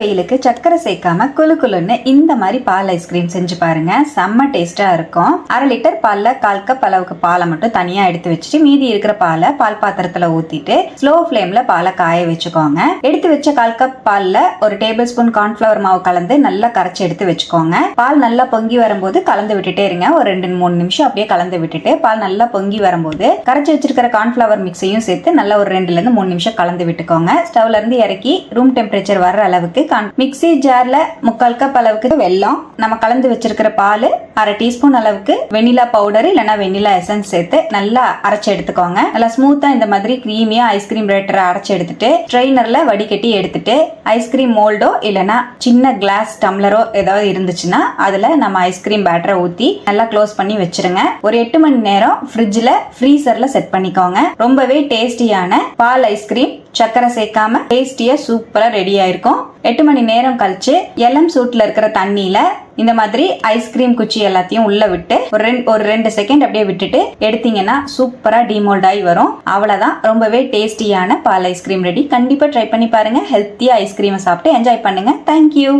வெயிலுக்கு சக்கரை சேர்க்காம குளு குளுன்னு இந்த மாதிரி பால் ஐஸ்கிரீம் செஞ்சு பாருங்க. செம்ம டேஸ்டா இருக்கும். 1/2 லிட்டர் பால்ல 1/4 கப் அளவுக்கு பாலை மட்டும் தனியா எடுத்து வச்சுட்டு மீதி இருக்கிற பாலை பால் பாத்திரத்துல ஊத்திட்டு ஸ்லோ ஃபிளேம்ல பாலை காய வச்சுக்கோங்க. எடுத்து வச்ச 1/4 கப் பால்ல 1 டேபிள் ஸ்பூன் கார்ன்ஃபிளவர் மாவு கலந்து நல்லா கரைச்சி எடுத்து வச்சுக்கோங்க. பால் நல்லா பொங்கி வரும்போது கலந்து விட்டுட்டே இருங்க. ஒரு 2-3 நிமிஷம் அப்படியே கலந்து விட்டுட்டு பால் நல்லா பொங்கி வரும்போது கரைச்சி வச்சிருக்கிற கார்ன்ஃபிளவர் மிக்ஸையும் சேர்த்து நல்லா ஒரு 2-3 நிமிஷம் கலந்து விட்டுக்கோங்க. ஸ்டவ்ல இருந்து இறக்கி ரூம் டெம்பரேச்சர் வர்ற அளவுக்கு மிக்ஸி ஜார்ல 3/4 கப் அளவுக்கு வெல்லம், நம்ம கலந்து வச்சிருக்கிற பால், 1/2 டீஸ்பூன் அளவுக்கு வெனிலா பவுடர் இல்லனா வெனிலா எசன்ஸ் சேர்த்து நல்லா அரைச்சு எடுத்துக்கோங்க. நல்லா ஸ்மூத்தா இந்த மாதிரி கிரீமியா ஐஸ்கிரீம் பேட்டரை அரைச்சு எடுத்துட்டு ஸ்ட்ரெயினர்ல வடிகட்டி எடுத்துட்டு ஐஸ்கிரீம் மோல்டோ இல்லனா சின்ன கிளாஸ் டம்ளரோ ஏதாவது இருந்துச்சுன்னா அதுல நம்ம ஐஸ்கிரீம் பேட்டரை ஊத்தி நல்லா க்ளோஸ் பண்ணி வச்சிருங்க. ஒரு 8 மணி நேரம் ஃப்ரிட்ஜ்ல ஃப்ரீசர்ல செட் பண்ணிக்கோங்க. ரொம்பவே டேஸ்டியான பால் ஐஸ்கிரீம் சக்கரை சேர்க்காம டேஸ்டியா சூப்பரா ரெடி ஆயிருக்கும். 8 மணி நேரம் கழிச்சு இளம் சூட்ல இருக்கிற தண்ணியில இந்த மாதிரி ஐஸ்கிரீம் குச்சி எல்லாத்தையும் உள்ள விட்டு ஒரு 2 செகண்ட் அப்படியே விட்டுட்டு எடுத்தீங்கன்னா சூப்பரா டிமோல்ட் ஆகி வரும். அவ்வளவுதான், ரொம்பவே டேஸ்டியான பால் ஐஸ்கிரீம் ரெடி. கண்டிப்பா ட்ரை பண்ணி பாருங்க. ஹெல்த்தியா ஐஸ்கிரீமை சாப்பிட்டு என்ஜாய் பண்ணுங்க. தேங்க்யூ.